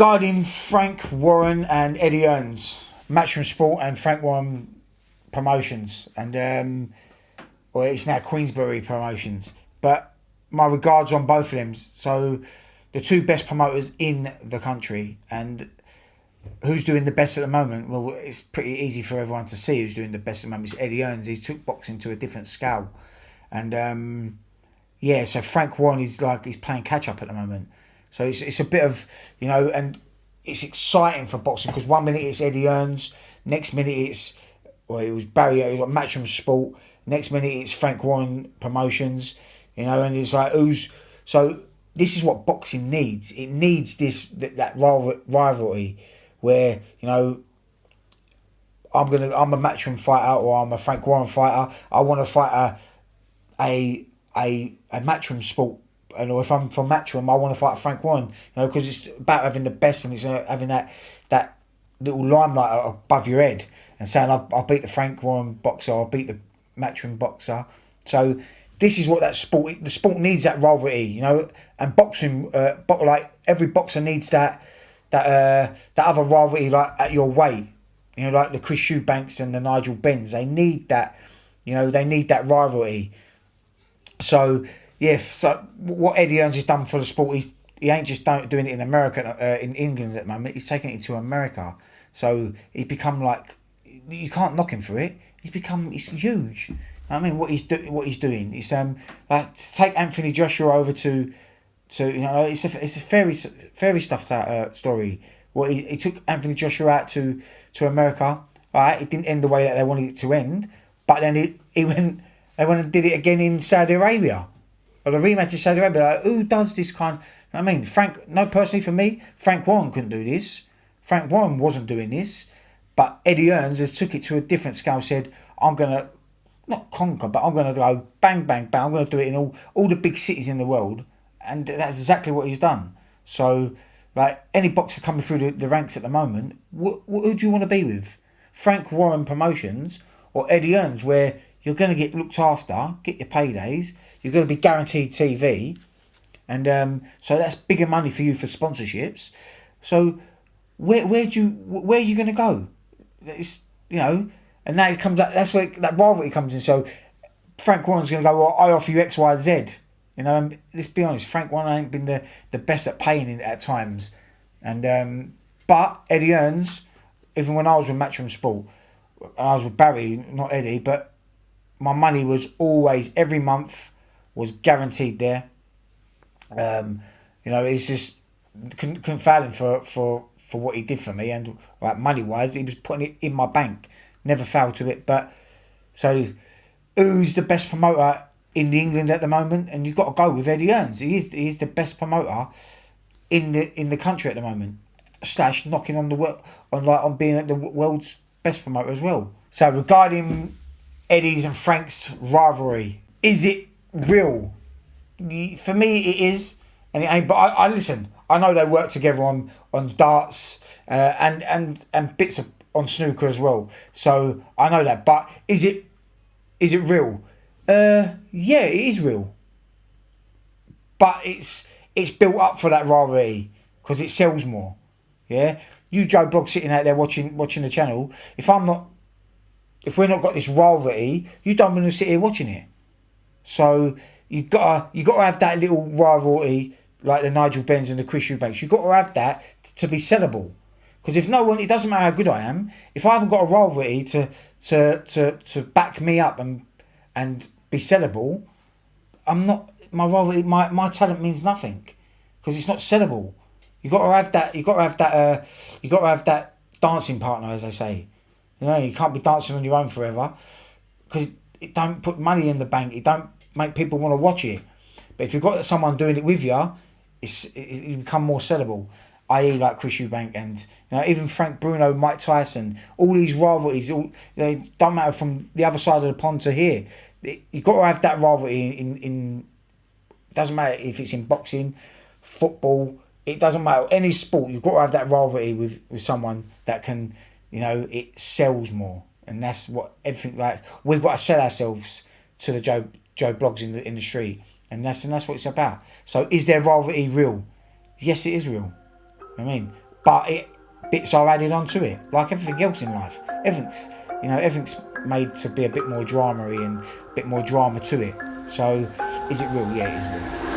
regarding Frank Warren and Eddie Hearns, Matchroom Sport and Frank Warren Promotions, and well, it's now Queensberry Promotions. But my regards on both of them. So the two best promoters in the country, and who's doing the best at the moment? Well, it's pretty easy for everyone to see who's doing the best at the moment. It's Eddie Hearns. He took boxing to a different scale, and yeah. So Frank Warren is he's playing catch up at the moment. So it's a bit of, and it's exciting for boxing because 1 minute it's Eddie Hearns, next minute it was Barry, it was Matchroom Sport, next minute it's Frank Warren Promotions, and it's like so this is what boxing needs. It needs that rivalry where, I'm a Matchroom fighter or I'm a Frank Warren fighter. I want to fight a Matchroom Sport. And if I'm from Matchroom, I want to fight Frank Warren, because it's about having the best, and it's having that little limelight above your head and saying, I'll beat the Frank Warren boxer, I'll beat the Matchroom boxer. So this is what the sport needs, that rivalry, and boxing, like every boxer needs that other rivalry, like at your weight, like the Chris Eubanks and the Nigel Benns. They need that, they need that rivalry. So, yeah, so what Eddie Hearns has done for the sport, he ain't just doing it in America, in England at the moment. He's taking it to America. So he's become you can't knock him for it. He's huge. I mean, what he's doing. It's like to take Anthony Joshua over to it's a fairy stuffed out story. Well, he took Anthony Joshua out to America. Right, it didn't end the way that they wanted it to end, but then they went and did it again in Saudi Arabia. Or the rematch in Saudi Arabia, like, who does this kind? I mean, personally for me, Frank Warren couldn't do this. Frank Warren wasn't doing this, but Eddie Hearns has took it to a different scale. Said, I'm gonna not conquer, but I'm gonna go bang, bang, bang. I'm gonna do it in all the big cities in the world, and that's exactly what he's done. So, like any boxer coming through the ranks at the moment, who do you want to be with? Frank Warren Promotions or Eddie Hearns, where you're going to get looked after, get your paydays, you're going to be guaranteed TV, and so that's bigger money for you for sponsorships. So where are you going to go? It's, and now it comes up, that's where that rivalry comes in. So Frank Warren's going to go, well, I offer you X, Y, Z. And let's be honest, Frank Warren ain't been the best at paying it at times, and but Eddie Hearns, even when I was with Matchroom Sport, I was with Barry, not Eddie, but my money was always, every month, was guaranteed there. It's just couldn't fail him for what he did for me, and like money wise, he was putting it in my bank, never failed to it. But so, who's the best promoter in England at the moment? And you've got to go with Eddie Hearns. He is the best promoter in the country at the moment. / knocking on on being the world's best promoter as well. So regarding Eddie's and Frank's rivalry, is it real? For me, it is, and it ain't. But I listen. I know they work together on darts and bits on snooker as well. So I know that. But is it real? Yeah, it is real. But it's built up for that rivalry because it sells more. Yeah, you Joe Blogg sitting out there watching the channel. If we're not got this rivalry, you don't want to sit here watching it. So you gotta have that little rivalry like the Nigel Benns and the Chris Eubanks. You got to have that to be sellable. Because if no one, it doesn't matter how good I am. If I haven't got a rivalry to back me up and be sellable, I'm not. My rivalry, my talent means nothing because it's not sellable. You got to have that. You got to have that dancing partner, as they say. You can't be dancing on your own forever because it don't put money in the bank. It don't make people want to watch it. But if you've got someone doing it with you, you become more sellable. I.e. like Chris Eubank and even Frank Bruno, Mike Tyson. All these rivalries, they don't matter from the other side of the pond to here. You've got to have that rivalry in doesn't matter if it's in boxing, football. It doesn't matter any sport. You've got to have that rivalry with someone that can. It sells more, and that's what everything like. We've got to sell ourselves to the Joe Bloggs in the street, and that's what it's about. So, is their rivalry real? Yes, it is real. I mean, but bits are added onto it, like everything else in life. Everything's made to be a bit more dramery and a bit more drama to it. So, is it real? Yeah, it is real.